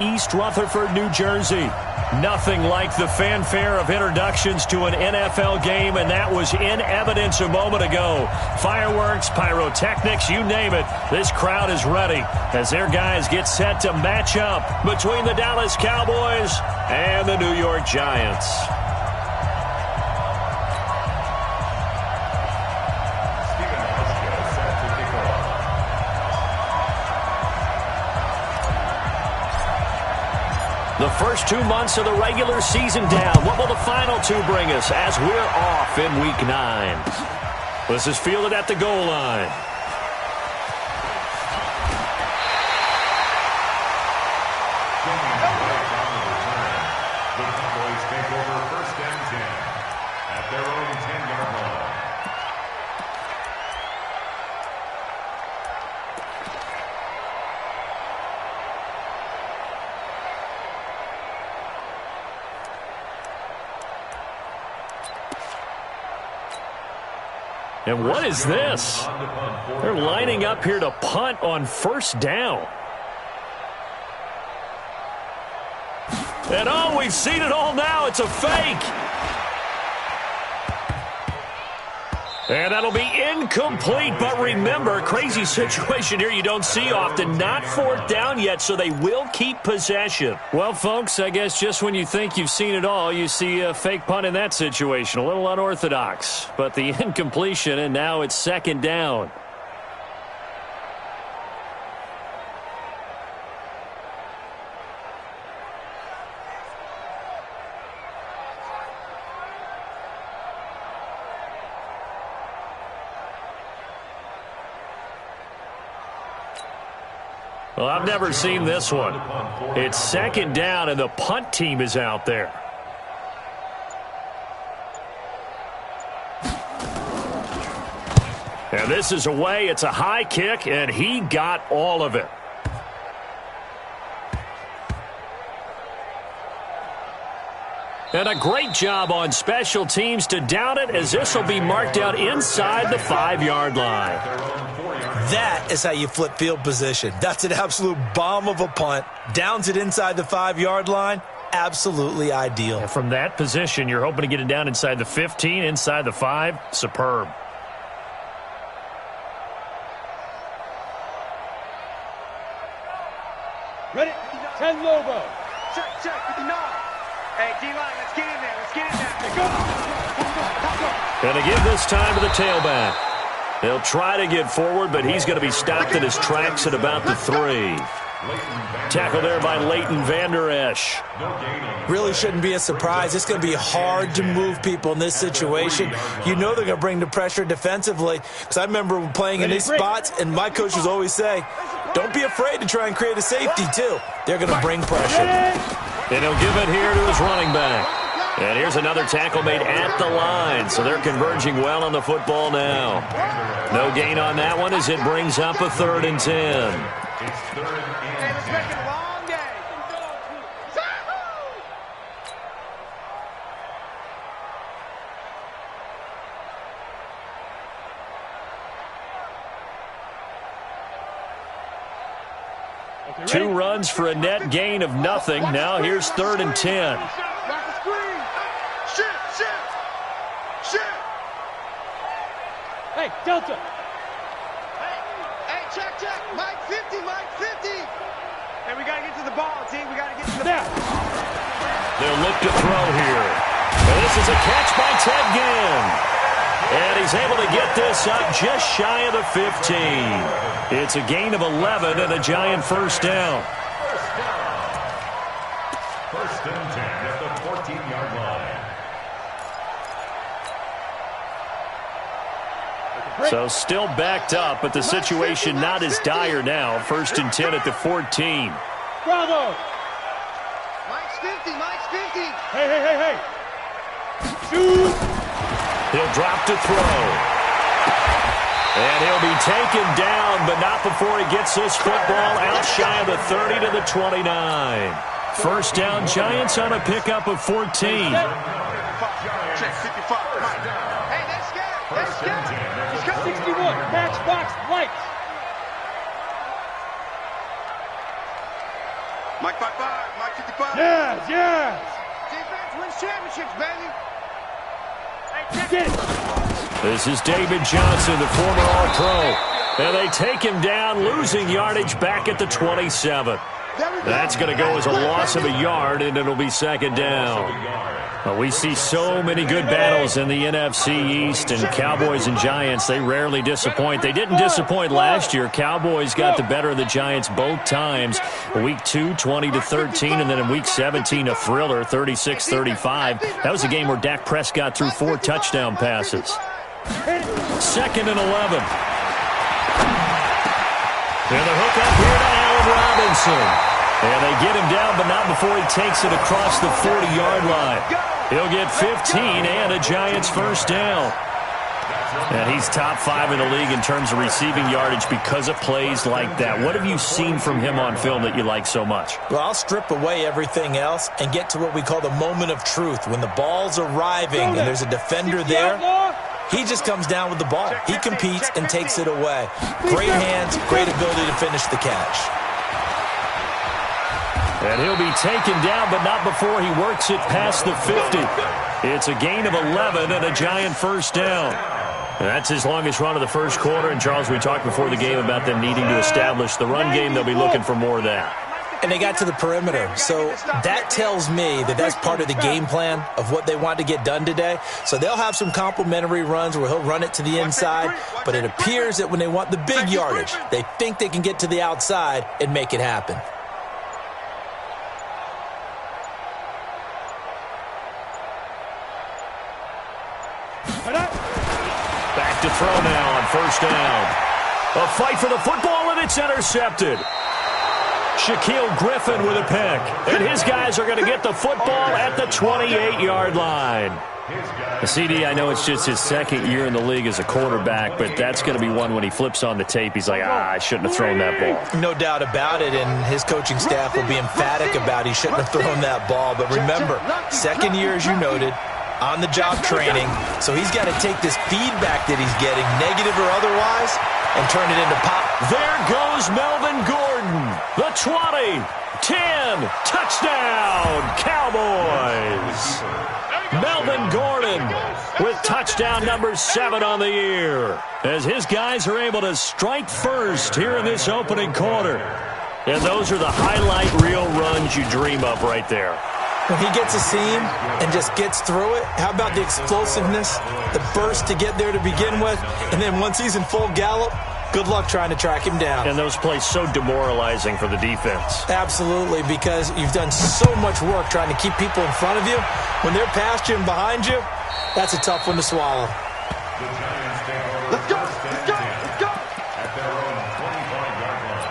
East Rutherford, New Jersey. Nothing like the fanfare of introductions to an NFL game, and that was in evidence a moment ago. Fireworks, pyrotechnics, you name it. This crowd is ready as their guys get set to match up between the Dallas Cowboys and the New York Giants. The first 2 months of the regular season down. What will the final two bring us as we're off in Week 9? This is fielded at the goal line. The Cowboys take over first and 10 at their own 10-yard line. And what is this? They're lining up here to punt on first down. And oh, we've seen it all now. It's a fake. And that'll be incomplete. But remember, crazy situation here you don't see often. Not fourth down yet, so they will keep possession. Well, folks, I guess just when you think you've seen it all, you see a fake punt in that situation. A little unorthodox. But the incompletion, and now it's second down. Well, I've never seen this one. It's second down, and the punt team is out there. And this is away. It's a high kick, and he got all of it. And a great job on special teams to down it, as this will be marked out inside the 5-yard line. That is how you flip field position. That's an absolute bomb of a punt. Downs it inside the 5-yard line. Absolutely ideal. And from that position, you're hoping to get it down inside the 15, inside the 5. Superb. Ready? 10 Lobo. Check, 59. Hey, D-line, let's get in there. Let's get in there. Go. Going to give this time to the tailback. They'll try to get forward, but he's going to be stopped in his tracks at about the 3. Tackle there by Leighton Vander Esch. Really shouldn't be a surprise. It's going to be hard to move people in this situation. You know they're going to bring the pressure defensively. Because I remember playing in these spots, and my coaches always say, don't be afraid to try and create a safety, too. They're going to bring pressure. And he'll give it here to his running back. And here's another tackle made at the line, so they're converging well on the football now. No gain on that one as it brings up a 3rd and 10. It's 3rd and 10. Let's make it a long day. Two runs for a net gain of nothing. Now here's 3rd and 10. Hey, Delta. Hey, check. Mike 50. Hey, we got to get to the ball, team. We got to get to the ball. They'll look to throw here. And this is a catch by Ted Ginn. And he's able to get this up just shy of the 15. It's a gain of 11 and a Giant first down. First and 10 at the 14-yard line. So still backed up, but the situation not as dire now. 1st and 10 at the 14. Bravo. Mike's 50. Hey. Shoot. He'll drop to throw. And he'll be taken down, but not before he gets this football out shy of the 30 to the 29. First down, Giants on a pickup of 14. Check 55. Hey, let's get it. First and 10 at the 61. Matchbox lights. Mike 5'5", Mike 55. Yes, yes. Defense wins championships, baby. Get it. This is David Johnson, the former All-Pro. And they take him down, losing yardage back at the 27. That's going to go as a loss of a yard, and it'll be second down. Well, we see so many good battles in the NFC East, and Cowboys and Giants, they rarely disappoint. They didn't disappoint last year. Cowboys got the better of the Giants both times. Week 2, 20-13, and then in Week 17, a thriller, 36-35. That was a game where Dak Prescott threw 4 touchdown passes. Second and 11. And the hook up here to Allen Robinson. And they get him down, but not before he takes it across the 40-yard line. He'll get 15 and a Giants first down. And he's top 5 in the league in terms of receiving yardage because of plays like that. What have you seen from him on film that you like so much? Well, I'll strip away everything else and get to what we call the moment of truth. When the ball's arriving and there's a defender there, he just comes down with the ball. He competes and takes it away. Great hands, great ability to finish the catch. And he'll be taken down, but not before he works it past the 50. It's a gain of 11 and a Giant first down. And that's his longest run of the first quarter. And, Charles, we talked before the game about them needing to establish the run game. They'll be looking for more of that. And they got to the perimeter. So that tells me that that's part of the game plan of what they want to get done today. So they'll have some complimentary runs where he'll run it to the inside. But it appears that when they want the big yardage, they think they can get to the outside and make it happen. Back to throw now on first down. A fight for the football, and it's intercepted. Shaquille Griffin with a pick. And his guys are going to get the football at the 28-yard line. The CD, I know it's just his second year in the league as a quarterback, but that's going to be one when he flips on the tape. He's like, I shouldn't have thrown that ball. No doubt about it, and his coaching staff will be emphatic about he shouldn't have thrown that ball. But remember, second year, as you noted, on-the-job training, so he's got to take this feedback that he's getting, negative or otherwise, and turn it into pop. There goes Melvin Gordon. The 20, 10, touchdown, Cowboys. Melvin Gordon with touchdown number 7 on the year, as his guys are able to strike first here in this opening quarter. And those are the highlight reel runs you dream of right there. When he gets a seam and just gets through it, how about the explosiveness, the burst to get there to begin with, and then once he's in full gallop, good luck trying to track him down. And those plays so demoralizing for the defense. Absolutely, because you've done so much work trying to keep people in front of you. When they're past you and behind you, that's a tough one to swallow. Let's go, let's go, let's go. At their own 25-yard line.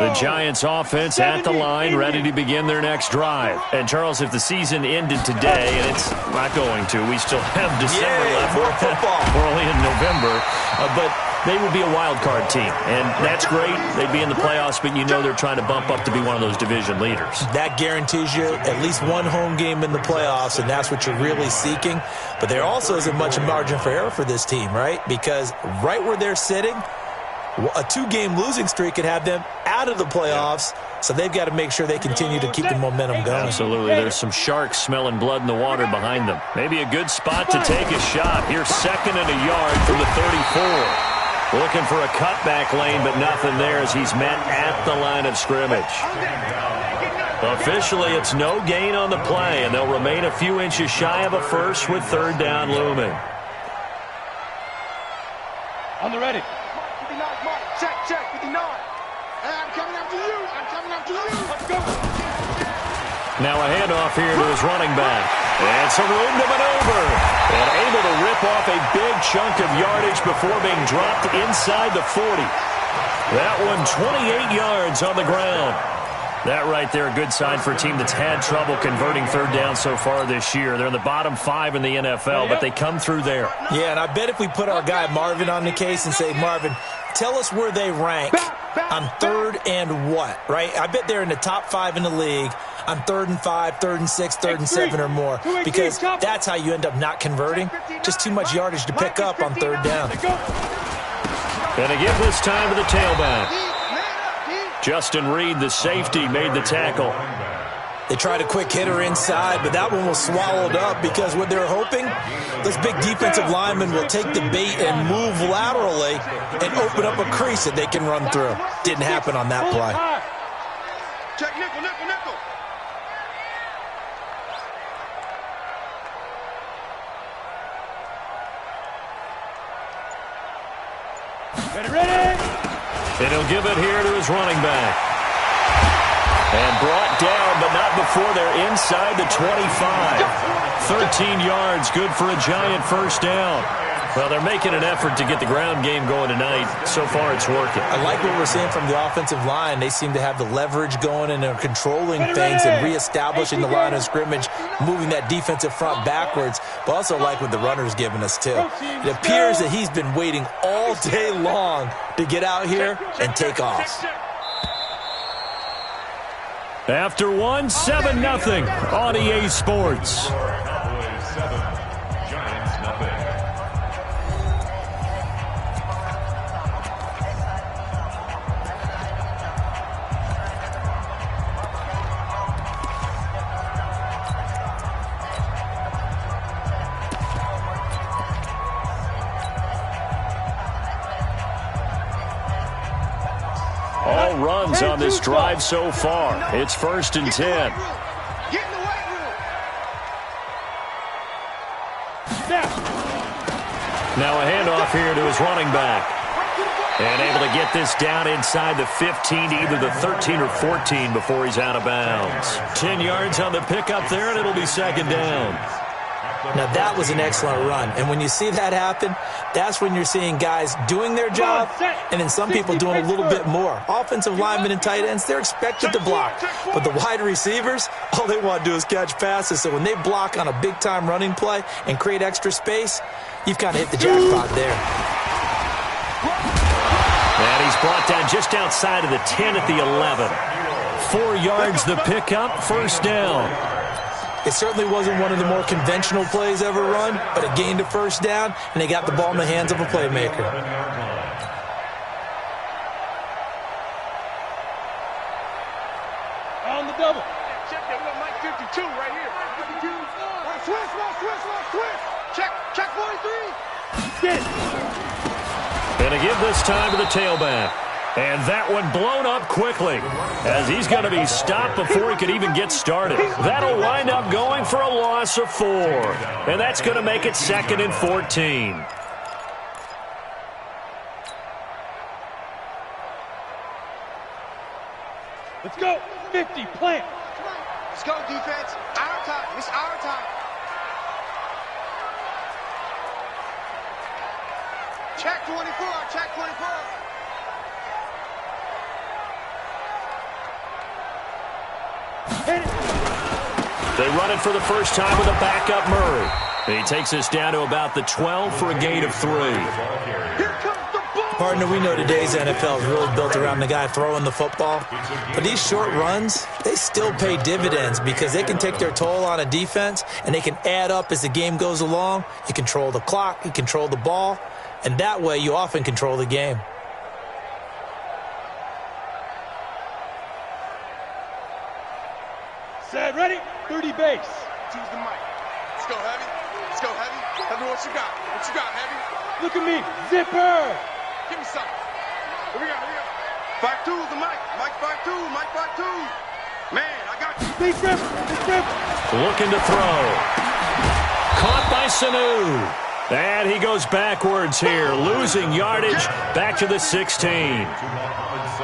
The Giants offense at the line, ready to begin their next drive. And, Charles, if the season ended today, and it's not going to, we still have December left. More football. We're only in November. But they would be a wild card team. And that's great. They'd be in the playoffs, but you know they're trying to bump up to be one of those division leaders. That guarantees you at least one home game in the playoffs, and that's what you're really seeking. But there also isn't much margin for error for this team, right? Because right where they're sitting, a 2-game losing streak could have them out of the playoffs, so they've got to make sure they continue to keep the momentum going. Absolutely. There's some sharks smelling blood in the water behind them. Maybe a good spot to take a shot. Here's 2nd and a yard from the 34. Looking for a cutback lane, but nothing there as he's met at the line of scrimmage. Officially, it's no gain on the play, and they'll remain a few inches shy of a first with 3rd down looming. On the ready. Check, check, 59. I'm coming after you. I'm coming after you. Let's go. Now a handoff here to his running back. And some room to maneuver. And able to rip off a big chunk of yardage before being dropped inside the 40. That one 28 yards on the ground. That right there, a good sign for a team that's had trouble converting 3rd down so far this year. They're in the bottom 5 in the NFL, but they come through there. Yeah, and I bet if we put our guy Marvin on the case and say, Marvin, tell us where they rank on 3rd and what, right? I bet they're in the top 5 in the league on 3rd and 5, 3rd and 6, 3rd and 7 or more, because that's how you end up not converting. Just too much yardage to pick up on 3rd down. Going to give this time to the tailback. Justin Reed, the safety, made the tackle. They tried a quick hitter inside, but that one was swallowed up because what they're hoping, those big defensive linemen will take the bait and move laterally and open up a crease that they can run through. Didn't happen on that play. Check nickel, nickel, nickel. Ready? And he'll give it here to his running back. And brought down, but not before they're inside the 25. 13 yards, good for a giant first down. Well, they're making an effort to get the ground game going tonight. So far, it's working. I like what we're seeing from the offensive line. They seem to have the leverage going, and they're controlling things and reestablishing the line of scrimmage, moving that defensive front backwards, but also like what the runner's giving us, too. It appears that he's been waiting all day long to get out here and take off. After 1, 7-0 on EA Sports. Cowboys 7, Giants 0. All runs on this drive so far. It's 1st and 10. Get in the weight room. Now a handoff here to his running back. And able to get this down inside the 15, either the 13 or 14 before he's out of bounds. 10 yards on the pickup there, and it'll be 2nd down. Now, that was an excellent run. And when you see that happen, that's when you're seeing guys doing their job and then some people doing a little bit more. Offensive linemen and tight ends, they're expected to block. But the wide receivers, all they want to do is catch passes. So when they block on a big-time running play and create extra space, you've kind of hit the jackpot there. And he's brought down just outside of the 10 at the 11. 4 yards the pickup, 1st down. It certainly wasn't one of the more conventional plays ever run, but it gained a 1st down, and they got the ball in the hands of a playmaker. On the double. Check that little Mike 52 right here. 52. Switch. Check 43. Get it. And to give this time to the tailback. And that one blown up quickly as he's going to be stopped before he could even get started. That'll wind up going for a loss of 4. And that's going to make it 2nd and 14. Let's go. 50, plant. Let's go, defense. Our time. It's our time. Check 24. Check 24. They run it for the first time with a backup Murray. And he takes us down to about the 12 for a gain of 3. Partner, we know today's NFL is really built around the guy throwing the football. But these short runs, they still pay dividends because they can take their toll on a defense and they can add up as the game goes along. You control the clock, you control the ball, and that way you often control the game. Set, ready? 30 base. Choose the mic. Let's go, Heavy. Let's go, Heavy. Tell me what you got. What you got, Heavy? Look at me. Zipper. Give me something. Here we go. 5-2's the mic. Mike 5-2. Mike 5-2. Man, I got you. Big grip. Looking to throw. Caught by Sanu. And he goes backwards here, losing yardage back to the 16.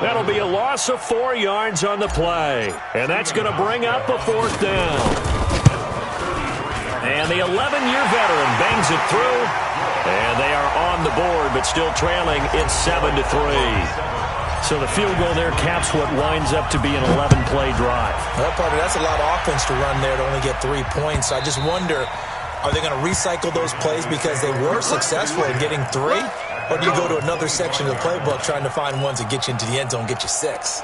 That'll be a loss of 4 yards on the play. And that's going to bring up a 4th down. And the 11-year veteran bangs it through. And they are on the board, but still trailing. It's 7-3. So the field goal there caps what winds up to be an 11-play drive. Well, partner, that's a lot of offense to run there to only get 3 points. So I just wonder, are they going to recycle those plays because they were successful in getting 3? Or do you go to another section of the playbook trying to find ones that get you into the end zone, get you 6?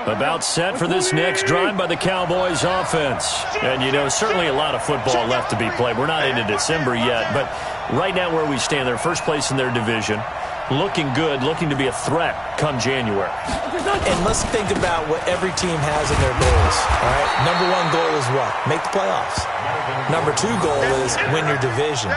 About set for this next drive by the Cowboys offense. And, you know, certainly a lot of football left to be played. We're not into December yet, but right now where we stand, they're first place in their division. Looking good, looking to be a threat come January. And let's think about what every team has in their goals. All right, number one goal is what? Make the playoffs. Number two goal is win your division.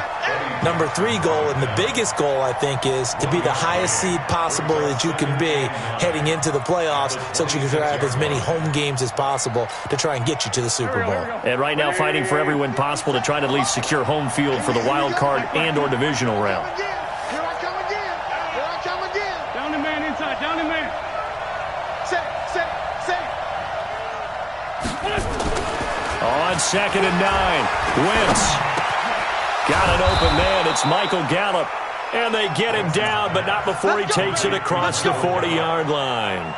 Number three goal, and the biggest goal, I think, is to be the highest seed possible that you can be heading into the playoffs so that you can have as many home games as possible to try and get you to the Super Bowl. And right now fighting for every win possible to try to at least secure home field for the wild card and or divisional round. On 2nd and 9, Wentz got an open man. It's Michael Gallup, and they get him down, but not before he takes it across the 40-yard line.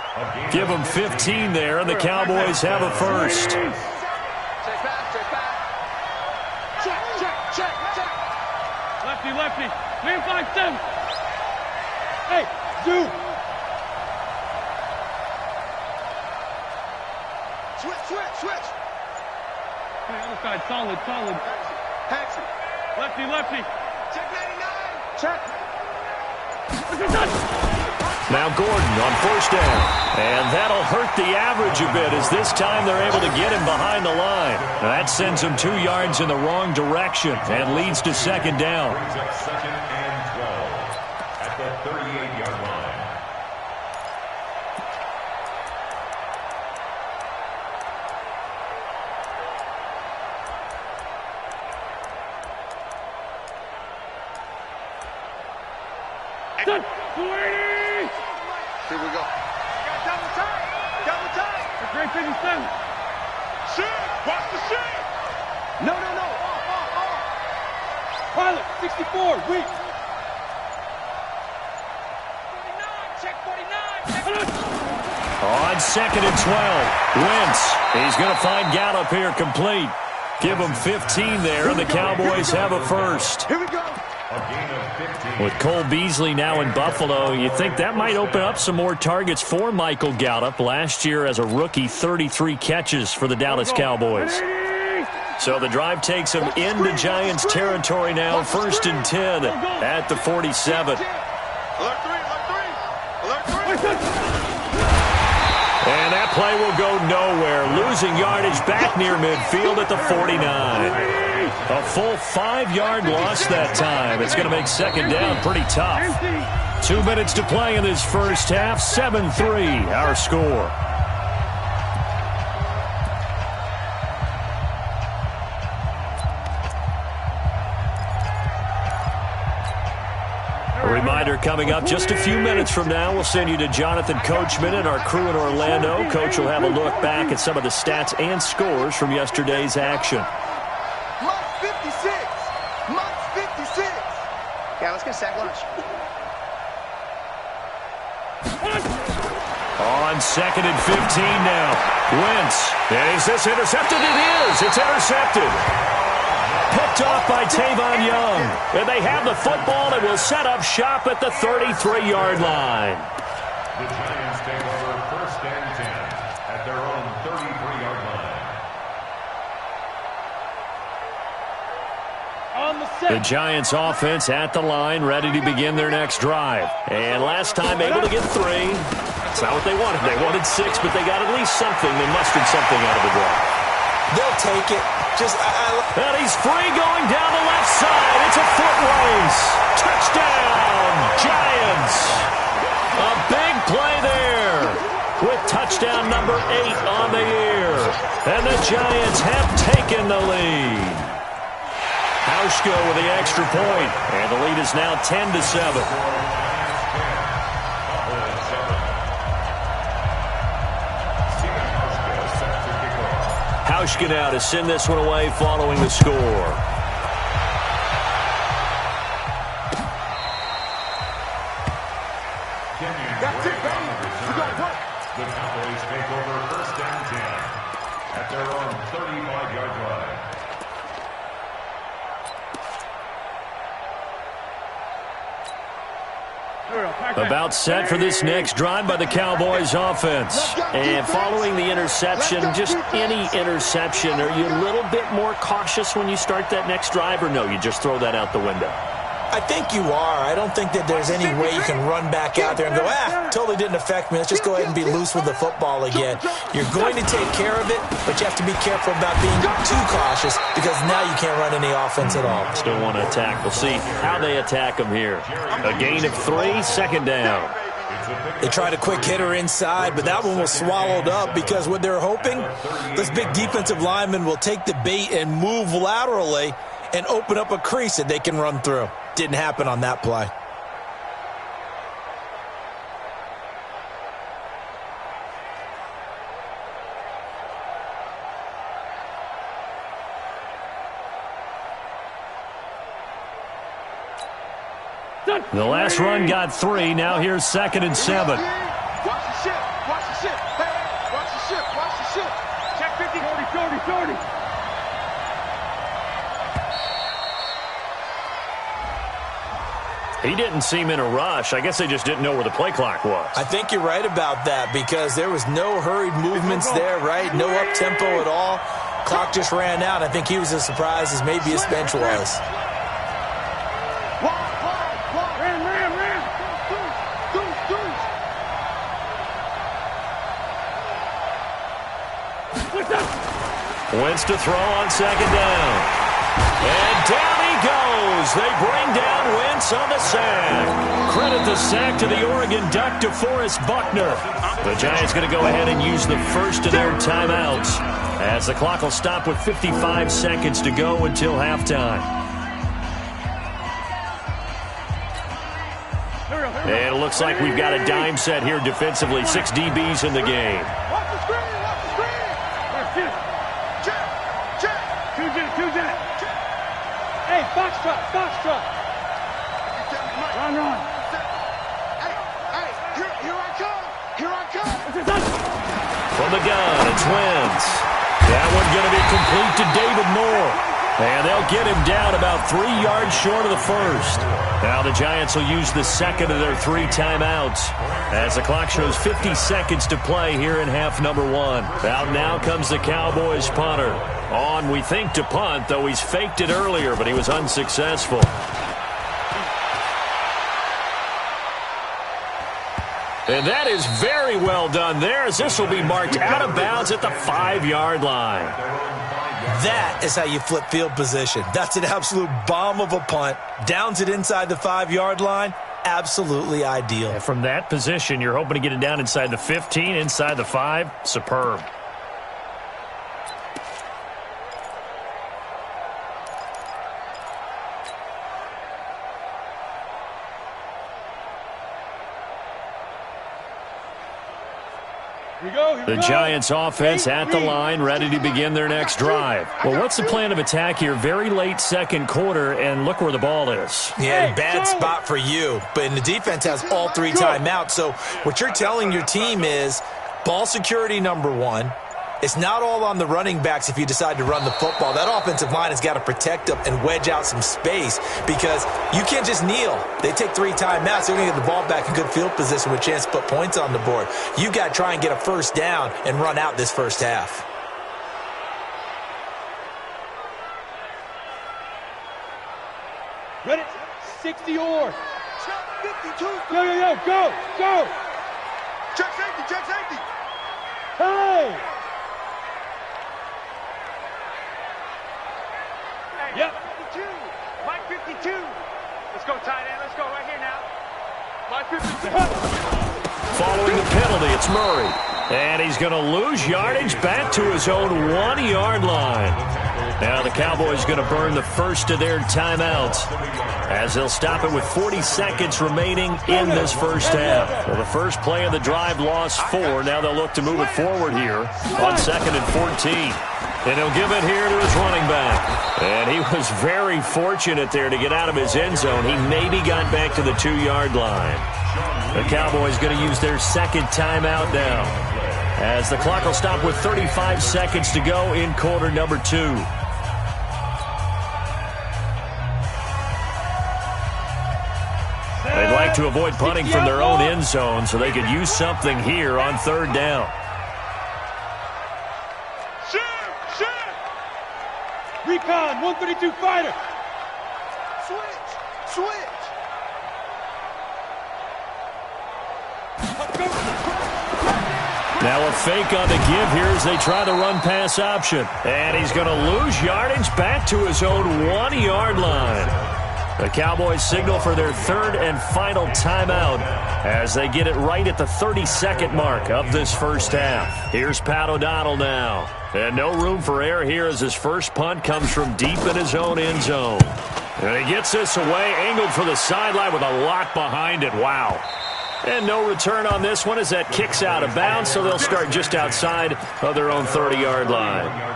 Give him 15 there, and the Cowboys have a first. Check. Lefty. Man 5-7. Hey, Zoo. Switch. Hey, other side, solid. Patsy. Lefty. Check 99. Check. Now Gordon on first down. And that'll hurt the average a bit as this time they're able to get him behind the line. Now that sends him 2 yards in the wrong direction and leads to 2nd down. Brings up 2nd and 12 at the 38-yard line. Here we go. Got double time. Great 57. Shit. Watch the shit. No. Off. Pilot, 64, weak. 49. Check 49. On 2nd and 12, Wentz. He's going to find Gallup here complete. Give him 15 there, and the Cowboys have a first. Here we go. A gain of 15. With Cole Beasley now in Buffalo, you think that might open up some more targets for Michael Gallup. Last year as a rookie, 33 catches for the Dallas Cowboys. So the drive takes him into Giants territory now, 1st and 10 at the 47. Alert 3. And that play will go nowhere, losing yardage back near midfield at the 49. A full 5-yard loss that time. It's going to make 2nd down pretty tough. 2 minutes to play in this first half. 7-3 our score. A reminder coming up just a few minutes from now. We'll send you to Jonathan Coachman and our crew in Orlando. Coach will have a look back at some of the stats and scores from yesterday's action. Yeah, let's get sack lunch. On 2nd and 15 now. Wentz. Is this intercepted? It is. It's intercepted. Picked off by Tavon Young. And they have the football and will set up shop at the 33-yard line. The Giants take over 1st and 10 at their own 33-yard line. The Giants offense at the line, ready to begin their next drive. And last time able to get 3. That's not what they wanted. They wanted 6, but they got at least something. They mustered something out of the drive. They'll take it. And he's free going down the left side. It's a foot race. Touchdown, Giants. A big play there with touchdown number 8 on the year. And the Giants have taken the lead. Hauschka with the extra point, and the lead is now 10-7. Hauschka now to send this one away following the score. The Cowboys take over 1st and 10 at their own 35-yard line. About set for this next drive by the Cowboys offense. And following the interception, just any interception, are you a little bit more cautious when you start that next drive, or no, you just throw that out the window? I think you are. I don't think that there's any way you can run back out there and go, totally didn't affect me. Let's just go ahead and be loose with the football again. You're going to take care of it, but you have to be careful about being too cautious because now you can't run any offense at all. Still want to attack. We'll see how they attack them here. A gain of 3, second down. They tried a quick hitter inside, but that one was swallowed up because what they're hoping, this big defensive lineman will take the bait and move laterally and open up a crease that they can run through. Didn't happen on that play. The last run got 3. Now here's 2nd and 7. Watch the ship. Watch the ship. Hey, watch the ship. Watch the ship. Check 50. 30. He didn't seem in a rush. I guess they just didn't know where the play clock was. I think you're right about that because there was no hurried movements there, right? No up-tempo at all. Clock just ran out. I think he was as surprised as maybe his bench was. Wentz to throw on 2nd down. And down he goes. They bring down Wentz on the sack. Credit the sack to the Oregon Duck, DeForest Buckner. The Giants going to go ahead and use the first of their timeouts as the clock will stop with 55 seconds to go until halftime. And it looks like we've got a dime set here defensively. 6 DBs in the game. Hey, box truck. Run. Hey, here I come. From the gun, it's Wentz. That one going to be complete to David Moore. And they'll get him down about 3 yards short of the first. Now the Giants will use the second of their 3 timeouts as the clock shows 50 seconds to play here in half number 1. Out now comes the Cowboys punter. On, we think, to punt, though he's faked it earlier, but he was unsuccessful. And that is very well done there, as this will be marked out of bounds at the 5-yard line. That is how you flip field position. That's an absolute bomb of a punt. Downs it inside the 5-yard line. Absolutely ideal. And from that position, you're hoping to get it down inside the 15, inside the 5. Superb. The Giants offense at the line, ready to begin their next drive. Well, what's the plan of attack here? Very late second quarter, and look where the ball is. Yeah, bad spot for you. But the defense has all 3 timeouts. So what you're telling your team is ball security number 1. It's not all on the running backs if you decide to run the football. That offensive line has got to protect them and wedge out some space because you can't just kneel. They take 3 timeouts. They're going to get the ball back in good field position with a chance to put points on the board. You got to try and get a first down and run out this first half. Ready? 60 or. 52. Go. Check safety. Hey! Yep. 52. Mike 52. Let's go, tight end. Let's go right here now. Mike 52. Following the penalty, it's Murray. And he's going to lose yardage back to his own 1-yard line. Now the Cowboys going to burn the first of their timeouts as they'll stop it with 40 seconds remaining in this first half. Well, the first play of the drive lost 4. Now they'll look to move it forward here on 2nd and 14. And he'll give it here to his running back. And he was very fortunate there to get out of his end zone. He maybe got back to the 2-yard line. The Cowboys going to use their second timeout now as the clock will stop with 35 seconds to go in quarter number 2. They'd like like to avoid punting from their own end zone, so they could use something here on third down. Recon, 132 fighter. Switch. Now a fake on the give here as they try the run-pass option. And he's going to lose yardage back to his own 1-yard line. The Cowboys signal for their third and final timeout as they get it right at the 32nd mark of this first half. Here's Pat O'Donnell now. And no room for error here as his first punt comes from deep in his own end zone. And he gets this away, angled for the sideline with a lot behind it. Wow. And no return on this one as that kicks out of bounds, so they'll start just outside of their own 30-yard line.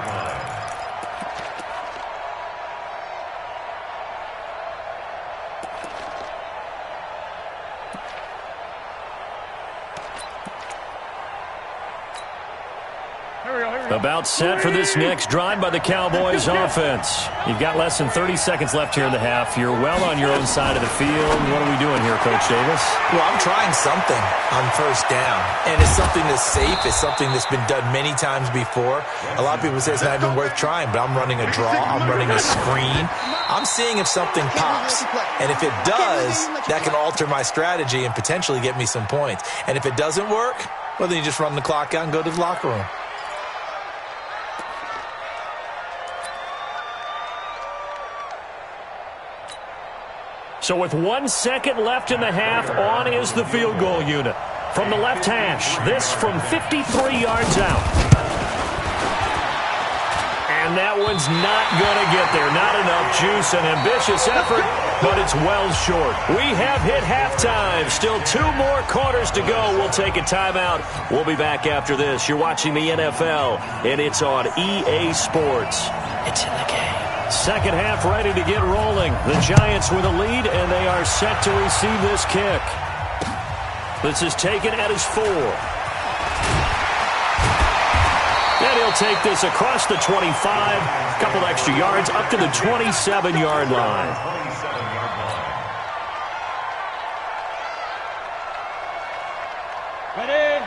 About set for this next drive by the Cowboys offense. You've got less than 30 seconds left here in the half. You're well on your own side of the field. What are we doing here, Coach Davis? Well, I'm trying something on first down, and it's something that's safe. It's something that's been done many times before. A lot of people say it's not even worth trying, but I'm running a draw. I'm running a screen. I'm seeing if something pops, and if it does, that can alter my strategy and potentially get me some points. And if it doesn't work, well, then you just run the clock out and go to the locker room. So with 1 second left in the half, on is the field goal unit. From the left hash, this from 53 yards out. And that one's not going to get there. Not enough juice, an ambitious effort, but it's well short. We have hit halftime. Still 2 more quarters to go. We'll take a timeout. We'll be back after this. You're watching the NFL, and it's on EA Sports. It's in the game. Second half ready to get rolling. The Giants with a lead, and they are set to receive this kick. This is taken at his 4. And he'll take this across the 25, a couple extra yards, up to the 27-yard line.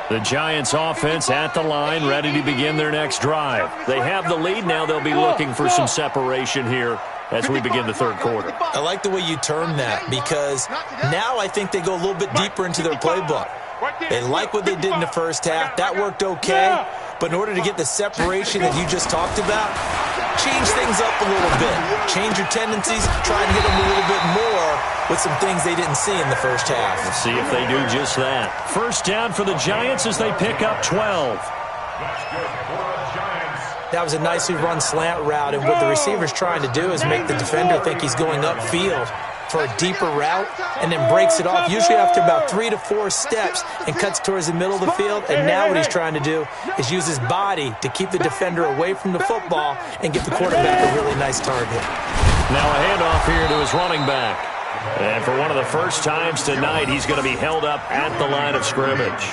The Giants offense at the line, ready to begin their next drive. They have the lead. Now they'll be looking for some separation here as we begin the third quarter. I like the way you term that, because now I think they go a little bit deeper into their playbook. They like what they did in the first half. That worked okay. But in order to get the separation that you just talked about, change things up a little bit. Change your tendencies. Try and hit them a little bit more with some things they didn't see in the first half. We'll see if they do just that. First down for the Giants as they pick up 12. That was a nicely run slant route, and what the receiver's trying to do is make the defender think he's going upfield for a deeper route, and then breaks it off, usually after about 3 to 4 steps, and cuts towards the middle of the field. And now what he's trying to do is use his body to keep the defender away from the football and give the quarterback a really nice target. Now a handoff here to his running back. And for one of the first times tonight, he's going to be held up at the line of scrimmage.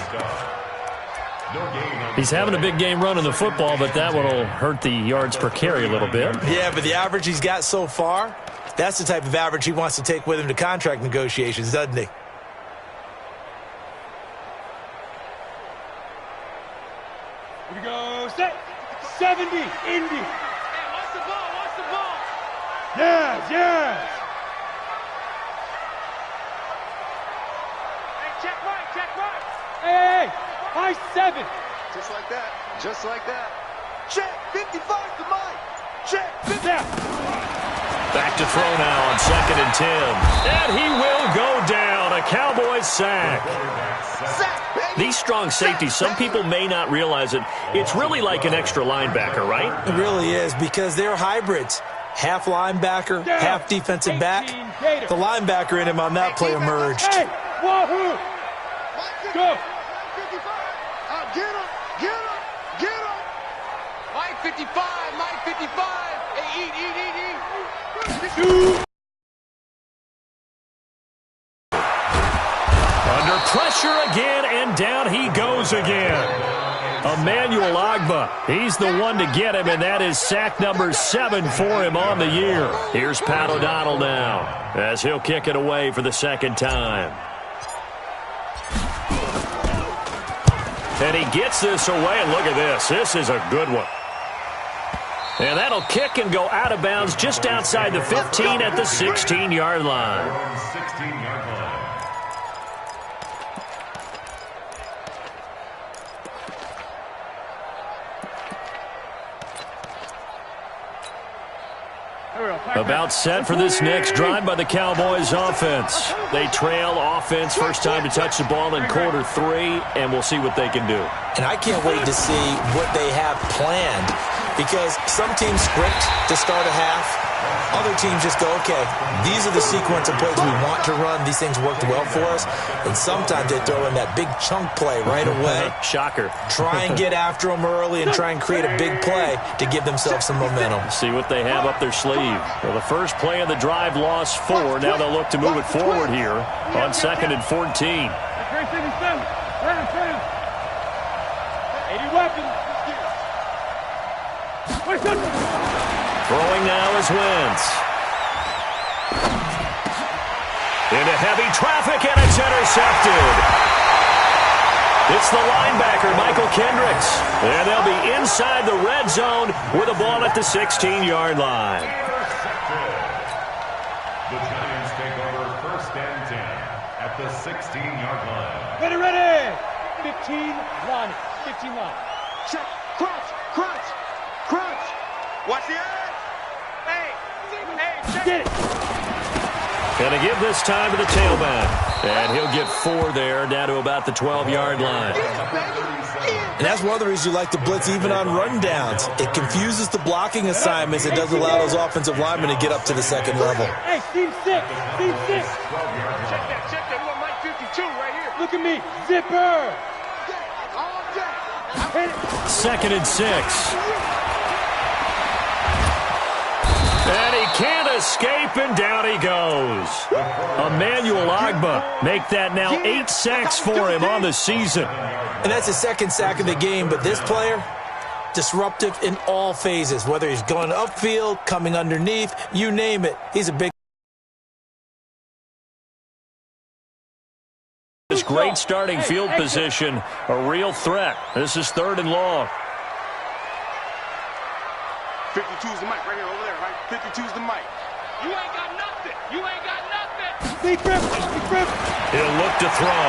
He's having a big game running the football, but that one will hurt the yards per carry a little bit. Yeah, but the average he's got so far, that's the type of average he wants to take with him to contract negotiations, doesn't he? Here we go. Set. 70. Indy. Hey, watch the ball. Watch the ball. Yes. Hey, check right. Hey. High 7. Just like that. Just like that. Check. 55 to Mike. Check. 50. Back to throw now on 2nd and 10. And he will go down. A Cowboys sack. These strong safeties, some people may not realize it. It's really like an extra linebacker, right? It really is, because they're hybrids. Half linebacker, half defensive back. The linebacker in him on that play emerged. Hey, wahoo! Go! Get him! Mike 55! Hey, eat! Under pressure again, and down he goes again. Emmanuel Ogbah, he's the one to get him, and that is sack number 7 for him on the year. Here's Pat O'Donnell now as he'll kick it away for the second time. And he gets this away, and look at this. This is a good one. And that'll kick and go out of bounds just outside the 15 at the 16-yard line. 16-yard line. About set for this next drive by the Cowboys offense. They trail offense, first time to touch the ball in quarter 3, and we'll see what they can do. And I can't wait to see what they have planned, because some teams script to start a half. Other teams just go, okay, these are the sequence of plays we want to run. These things worked well for us. And sometimes they throw in that big chunk play right away. Shocker. Try and get after them early and try and create a big play to give themselves some momentum. See what they have up their sleeve. Well, the first play of the drive lost 4. Now they'll look to move it forward here on 2nd and 14. 80 weapons. Throwing now is Wentz. Into heavy traffic, and it's intercepted. It's the linebacker, Michael Kendricks. And they'll be inside the red zone with a ball at the 16-yard line. The Giants take over 1st and 10 at the 16-yard line. Ready. 15 line. 15 line. Check. Crunch. Watch the edge. Hey, check Get it. Going to give this time to the tailback. And he'll get 4 there, down to about the 12-yard line. And that's one of the reasons you like to blitz even on rundowns. It confuses the blocking assignments. It doesn't allow those offensive linemen to get up to the second level. Hey, team 6. Check that. Look, Mike 52 right here. Look at me. Zipper. 2nd and 6. And he can't escape, and down he goes. Emmanuel Ogbah make that now 8 sacks for him on the season. And that's his 2nd sack of the game, but this player, disruptive in all phases, whether he's going upfield, coming underneath, you name it. He's a big. This great starting field position, a real threat. This is 3rd and long. 52's the mic right here over there, right? 52's the mic. You ain't got nothing. Big rip. He'll look to throw.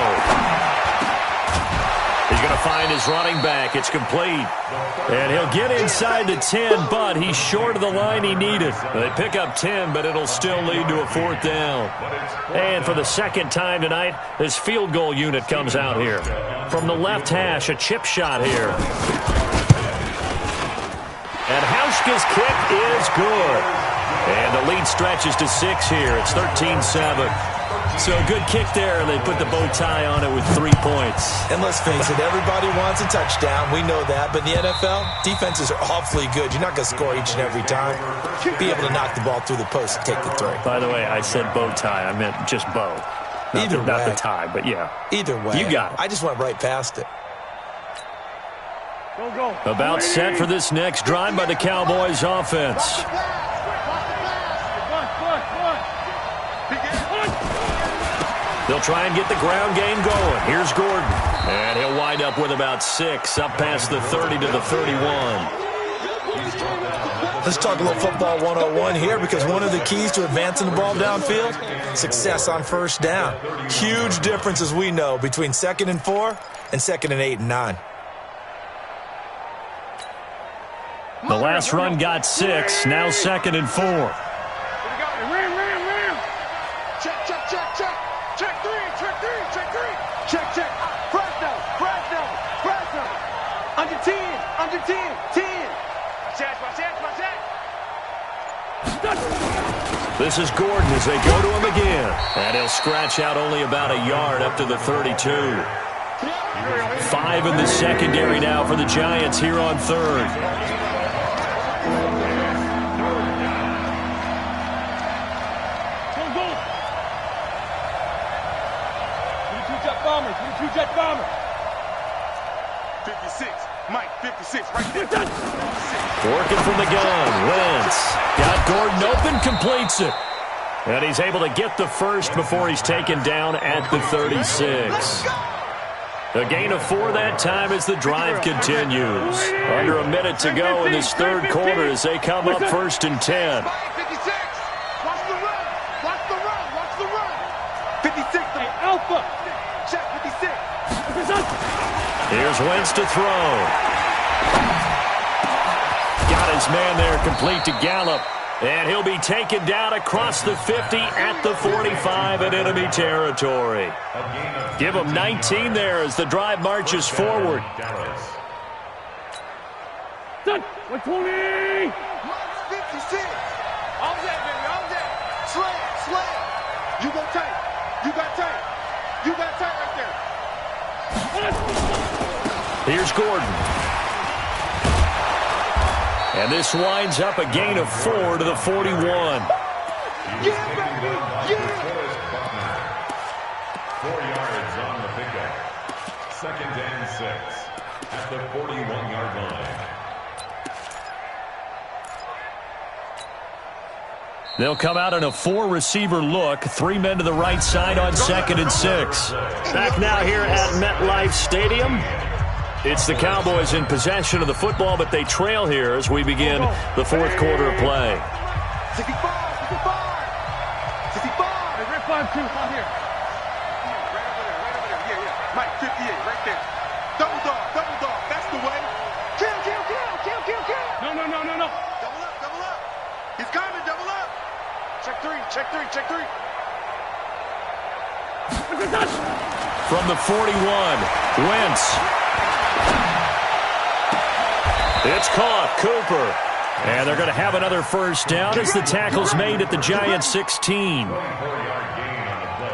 He's going to find his running back. It's complete. And he'll get inside the 10, but he's short of the line he needed. They pick up 10, but it'll still lead to a 4th down. And for the 2nd time tonight, this field goal unit comes out here. From the left hash, a chip shot here. And Hauschka's kick is good. And the lead stretches to 6 here. It's 13-7. So a good kick there, and they put the bow tie on it with 3 points. And let's face it, everybody wants a touchdown. We know that. But in the NFL, defenses are awfully good. You're not going to score each and every time. Be able to knock the ball through the post and take the throw. By the way, I said bow tie. I meant just bow. Not the tie, but yeah. Either way. You got it. I just went right past it. Go. About set for this next drive by the Cowboys offense. They'll try and get the ground game going. Here's Gordon. And he'll wind up with about 6, up past the 30 to the 31. Let's talk a little football 101 here, because one of the keys to advancing the ball downfield, success on 1st down. Huge difference, as we know, between 2nd and 4 and 2nd and 8 and 9. The last run got 6, now 2nd and 4. Ram. Check. Press down. Under 10. 10. Watch that. This is Gordon as they go to him again. And he'll scratch out only about a yard up to the 32. 5 in the secondary now for the Giants here on 3rd. Jet bomber. 56. Mike, 56. Right there. 56. Working from the gun. Wentz got Gordon open, completes it. And he's able to get the first before he's taken down at the 36. A gain of 4 that time as the drive continues. Under a minute to go in this third quarter as they come up 1st and 10. 56. Watch the run. Watch the run. Watch the run. 56. Hey, Alpha. Check 56. Here's Wentz to throw. Got his man there, complete to Gallup. And he'll be taken down across the 50 at the 45 in enemy territory. Give him 19 there as the drive marches forward. 120! 56. All that, baby. All that. Slam. You go tight. You got tight. You got tight right there. Here's Gordon. And this winds up a gain of 4 to the 41. Yeah, baby. Yeah. 4 yards on the pickup. 2nd and 6 at the 41-yard line. They'll come out in a 4-receiver look. 3 men to the right side on 2nd and 6. Back now here at MetLife Stadium. It's the Cowboys in possession of the football, but they trail here as we begin the 4th quarter of play. 65. 65. 65. Hey, Red 5-2, out here. Right over there. Yeah. Mike, 58, right there. Double dog. That's the way. Kill. No. Double up. He's coming, double up. Check three. From the 41, Wentz. It's caught, Cooper. And they're going to have another first down as the tackle's made at the Giants' 16.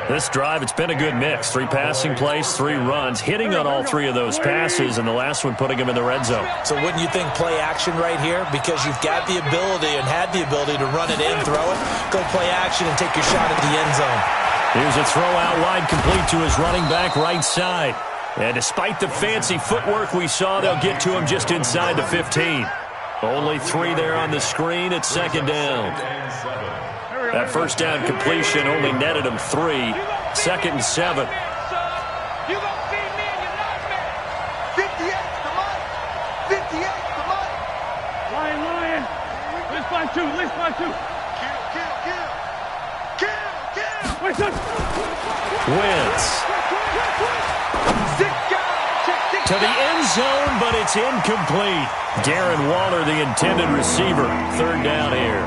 This drive, it's been a good mix. 3 passing plays, 3 runs, hitting on all 3 of those passes, and the last one putting him in the red zone. So wouldn't you think play action right here? Because you've got the ability and had the ability to run it in, throw it, go play action, and take your shot at the end zone. Here's a throw out wide, complete to his running back right side. And despite the fancy footwork we saw, they'll get to him just inside the 15. Only 3 there on the screen at 2nd down. That first down completion only netted him 3. 2nd and 7. You gonna feed me and your nightmare. 58 to Mike. 58 to Mike. Lion. List 5-2. Kill. Wait, son. Wentz. To the end zone, but it's incomplete. Darren Waller, the intended receiver. 3rd down here.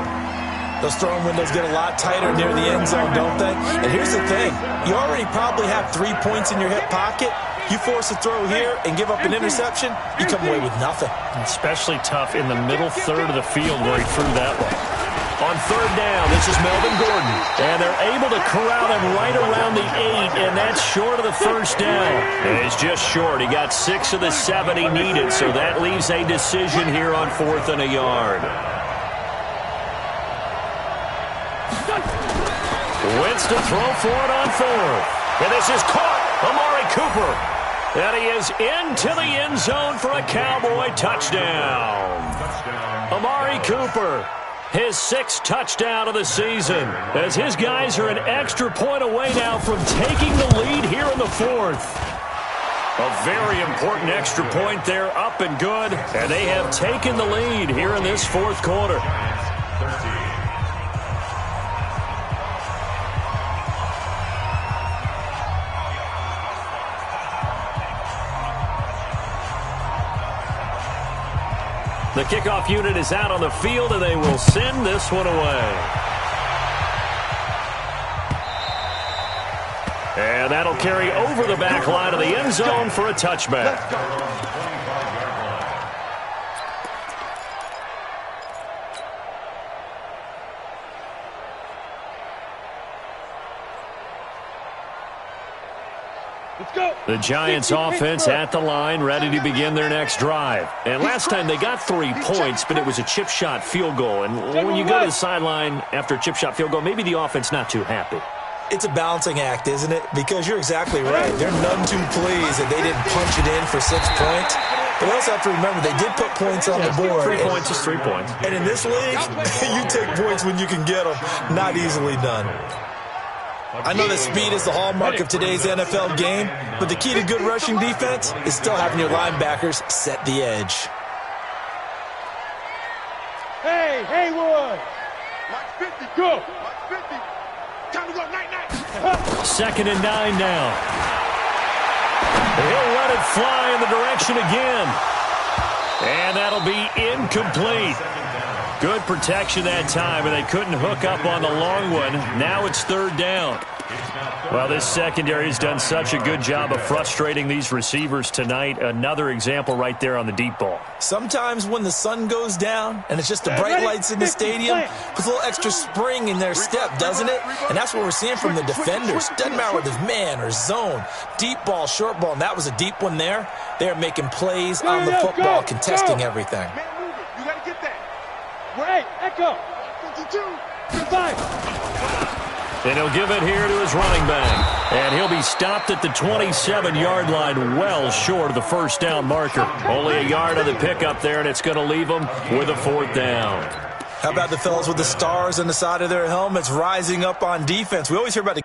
Those throwing windows get a lot tighter near the end zone, don't they? And here's the thing. You already probably have 3 points in your hip pocket. You force a throw here and give up an interception, you come away with nothing. Especially tough in the middle third of the field where he threw that one. On 3rd down, this is Melvin Gordon. And they're able to corral him right around the 8, and that's short of the first down. And it's just short. He got 6 of the 7 he needed, so that leaves a decision here on 4th and a yard. Wentz to throw for it on 4th. And this is caught. Amari Cooper. And he is into the end zone for a Cowboy touchdown. Amari Cooper. His 6th touchdown of the season, as his guys are an extra point away now from taking the lead here in the 4th. A very important extra point there, up and good, and they have taken the lead here in this 4th quarter. The kickoff unit is out on the field, and they will send this one away. And that'll carry over the back line of the end zone for a touchback. The Giants offense at the line, ready to begin their next drive. And last time they got 3 points, but it was a chip shot field goal. And when you go to the sideline after a chip shot field goal, maybe the offense not too happy. It's a balancing act, isn't it? Because you're exactly right. They're none too pleased that they didn't punch it in for 6 points. But we also have to remember they did put points on the board. 3 points is 3 points. And in this league, you take points when you can get them. Not easily done. I know that speed is the hallmark of today's NFL game, but the key to good rushing defense is still having your linebackers set the edge. Hey, Haywood! Watch 50. Go! Watch 50. Time to go, night. 2nd and 9 now. He'll let it fly in the direction again. And that'll be incomplete. Good protection that time, and they couldn't hook up on the long one. Now it's 3rd down. Well, this secondary has done such a good job of frustrating these receivers tonight. Another example right there on the deep ball. Sometimes when the sun goes down and it's just the bright lights in the stadium, puts a little extra spring in their step, doesn't it? And that's what we're seeing from the defenders. Doesn't matter whether it's man or zone, deep ball, short ball, and that was a deep one there. They're making plays on the football, contesting everything. Man, move it. You got to get that. Wait, Echo! 52. 55! And he'll give it here to his running back. And he'll be stopped at the 27-yard line, well short of the 1st down marker. Only a yard on the pickup there, and it's going to leave them with a 4th down. How about the fellas with the stars on the side of their helmets rising up on defense? We always hear about the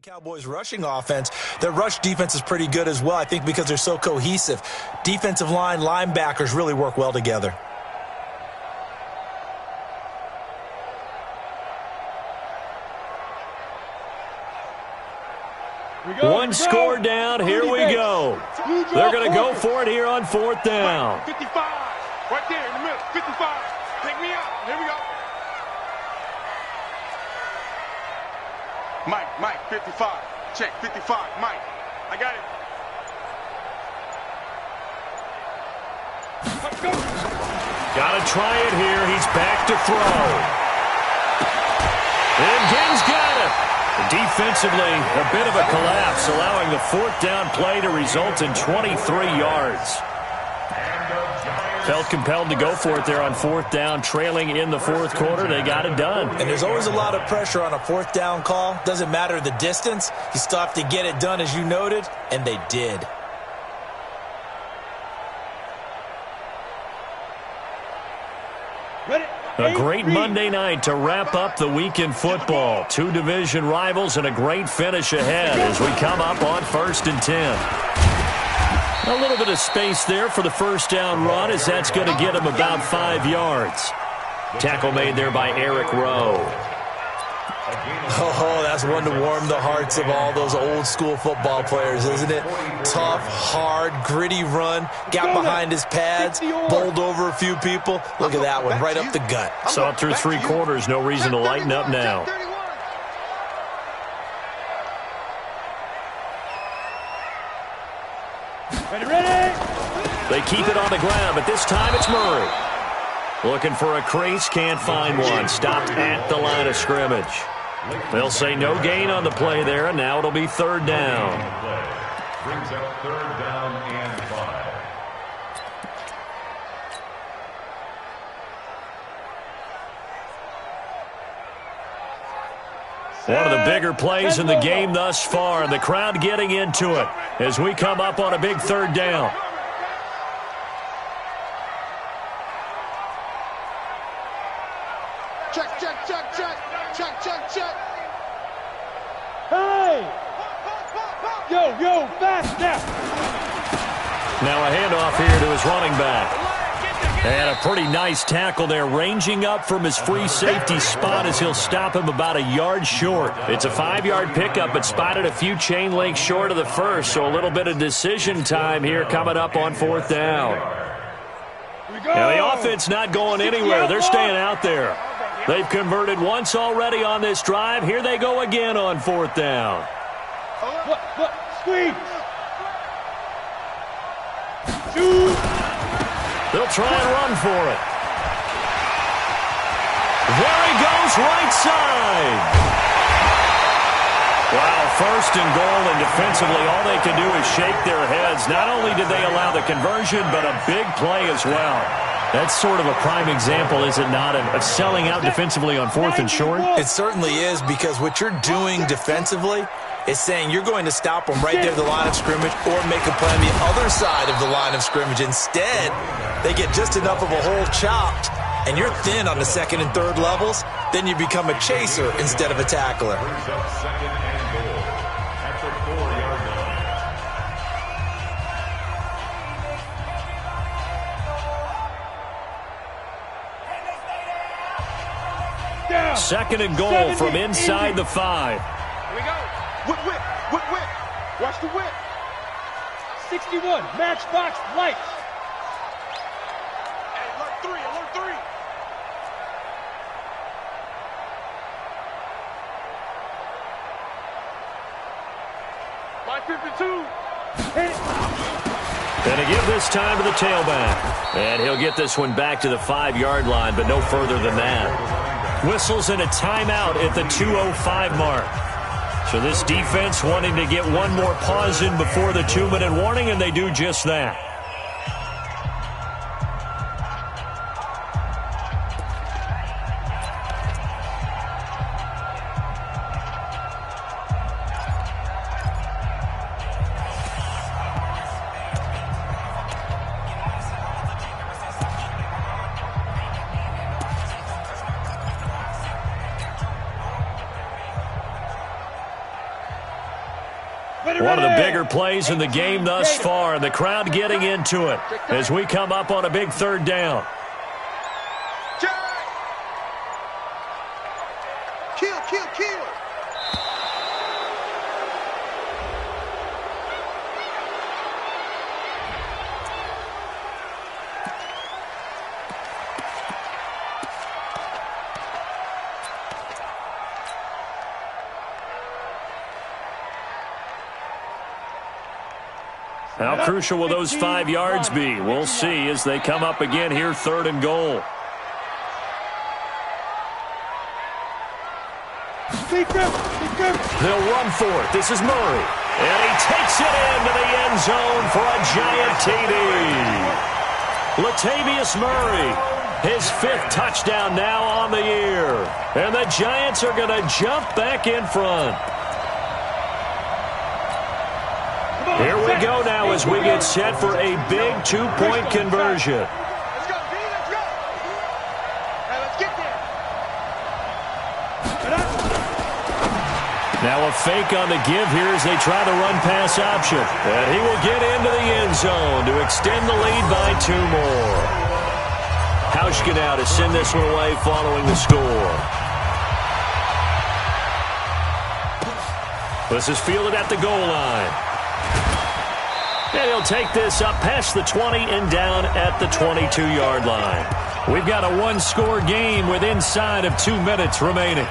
Cowboys rushing offense. Their rush defense is pretty good as well, I think, because they're so cohesive. Defensive line, linebackers really work well together. One score down. Here we go. They're going to go for it here on 4th down. 55. Right there in the middle. 55. Take me out. Here we go. Mike, 55. Check, 55. Mike, I got it. Got to try it here. He's back to throw. And Ging's got it. Defensively, a bit of a collapse, allowing the 4th down play to result in 23 yards. Felt compelled to go for it there on 4th down, trailing in the 4th quarter. They got it done. And there's always a lot of pressure on a 4th down call. Doesn't matter the distance. You still have to get it done, as you noted, and they did. A great Monday night to wrap up the week in football. 2 division rivals and a great finish ahead as we come up on 1st and 10. A little bit of space there for the 1st down run, as that's going to get him about 5 yards. Tackle made there by Eric Rowe. Oh, that's one to warm the hearts of all those old-school football players, isn't it? Tough, hard, gritty run, got behind his pads, bowled over a few people. Look at that one, right up the gut. Saw it through 3 quarters, no reason to lighten up now. Ready? They keep it on the ground, but this time it's Murray. Looking for a crease, can't find one. Stopped at the line of scrimmage. They'll say no gain on the play there, and now it'll be 3rd down. Brings up 3rd down and 5. One of the bigger plays in the game thus far, and the crowd getting into it as we come up on a big 3rd down. Check, check, check, check. Check, check, check. Hey! Yo, fast now! Now a handoff here to his running back. And a pretty nice tackle there, ranging up from his free safety spot as he'll stop him about a yard short. It's a 5-yard pickup, but spotted a few chain links short of the first, so a little bit of decision time here coming up on 4th down. Now the offense not going anywhere. They're staying out there. They've converted once already on this drive. Here they go again on 4th down. What? Squeeze! Shoot! They'll try and run for it. There he goes, right side. Wow, 1st and goal, and defensively all they can do is shake their heads. Not only did they allow the conversion, but a big play as well. That's sort of a prime example, is it not, of selling out defensively on 4th and short? It certainly is, because what you're doing defensively is saying you're going to stop them right there at the line of scrimmage or make a play on the other side of the line of scrimmage. Instead, they get just enough of a hole chopped, and you're thin on the 2nd and 3rd levels, then you become a chaser instead of a tackler. Brings up 2nd and goal at the 4-yard line. Down. 2nd and goal from inside the 5. Here we go. Whip. Watch the whip. 61, matchbox lights. Hey, alert 3. 552. Hit it. Gonna give this time to the tailback. And he'll get this one back to the 5-yard line, but no further than that. Whistles and a timeout at the 2:05 mark. So this defense wanting to get one more pause in before the 2-minute warning, and they do just that. One of the bigger plays in the game thus far, and the crowd getting into it as we come up on a big 3rd down. Kill. How crucial will those 5 yards be? We'll see as they come up again here, 3rd and goal. They'll run for it. This is Murray. And he takes it into the end zone for a giant TD. Latavius Murray, his 5th touchdown now on the year. And the Giants are going to jump back in front. Here we go now as we get set for a big 2-point conversion. Let's go, D. Let's go. Hey, let's get there. Now a fake on the give here as they try the run-pass option. And he will get into the end zone to extend the lead by 2 more. Hauschka now to send this one away following the score. This is fielded at the goal line. And he'll take this up past the 20 and down at the 22-yard line. We've got a one-score game with inside of 2 minutes remaining.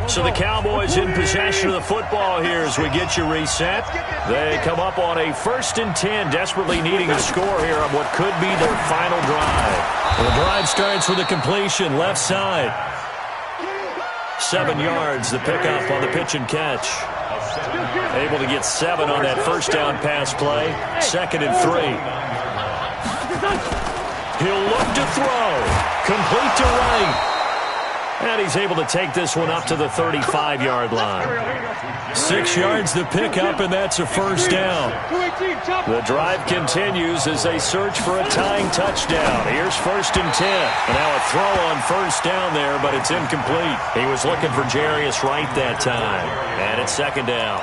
So the Cowboys in possession of the football here as we get you reset. They come up on a 1st and 10, desperately needing a score here on what could be their final drive. The drive starts with a completion, left side. 7 yards, the pickup on the pitch and catch. Able to get 7 on that first down pass play. 2nd and 3. He'll look to throw. Complete to right. And he's able to take this one up to the 35-yard line. 6 yards the pickup, and that's a first down. The drive continues as they search for a tying touchdown. Here's 1st and 10. And now a throw on first down there, but it's incomplete. He was looking for Jarius Wright that time. And it's 2nd down.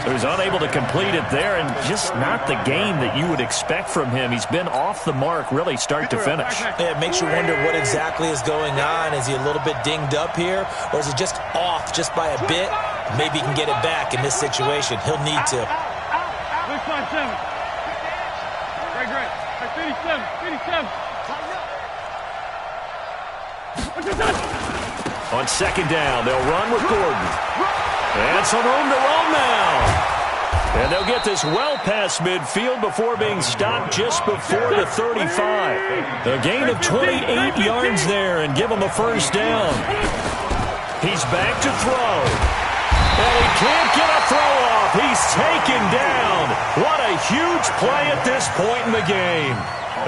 So he's unable to complete it there, and just not the game that you would expect from him. He's been off the mark really start to finish. Yeah, it makes you wonder what exactly is going on. Is he a little bit dinged up here, or is he just off just by a bit? Maybe he can get it back in this situation. He'll need to. 57. Great. 57. On 2nd down, they'll run with Gordon. And some room to roam now. And they'll get this well past midfield before being stopped just before the 35. A gain of 28 yards there and give him a first down. He's back to throw. And he can't get a throw off. He's taken down. What a huge play at this point in the game.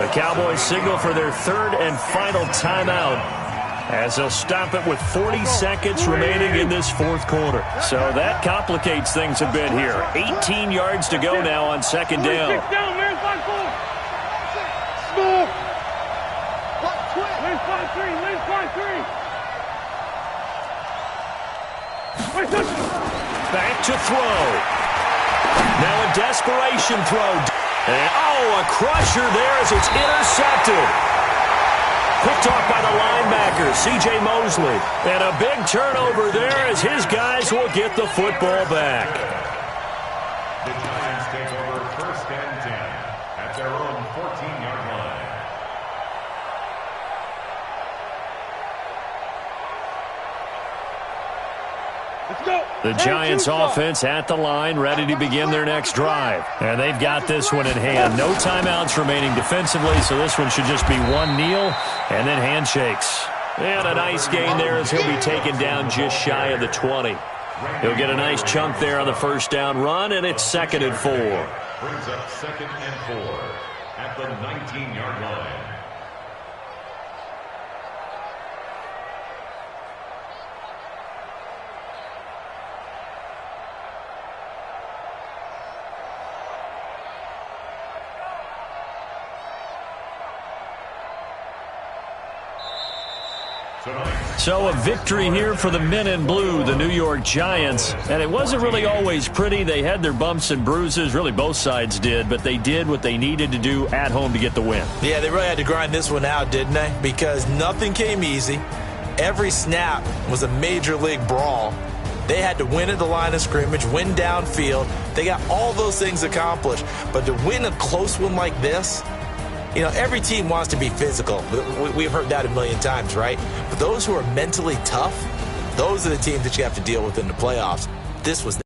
The Cowboys signal for their 3rd and final timeout, as they'll stop it with 40 seconds remaining in this 4th quarter. So that complicates things a bit here. 18 yards to go now on 2nd down. Back to throw. Now a desperation throw. And, a crusher there as it's intercepted. Picked off by the linebacker, C.J. Mosley. And a big turnover there as his guys will get the football back. The Giants take over 1st and 10 at their own 14-yard line. Let's go. The Giants offense at the line, ready to begin their next drive. And they've got this one in hand. No timeouts remaining defensively, so this one should just be one kneel and then handshakes. And a nice gain there as he'll be taken down just shy of the 20. He'll get a nice chunk there on the first down run, and it's 2nd and 4. Brings up 2nd and 4 at the 19-yard line. So a victory here for the men in blue, the New York Giants. And it wasn't really always pretty. They had their bumps and bruises. Really, both sides did. But they did what they needed to do at home to get the win. Yeah, they really had to grind this one out, didn't they? Because nothing came easy. Every snap was a major league brawl. They had to win at the line of scrimmage, win downfield. They got all those things accomplished. But to win a close one like this, you know, every team wants to be physical. We've heard that a million times, right? But those who are mentally tough, those are the teams that you have to deal with in the playoffs. This was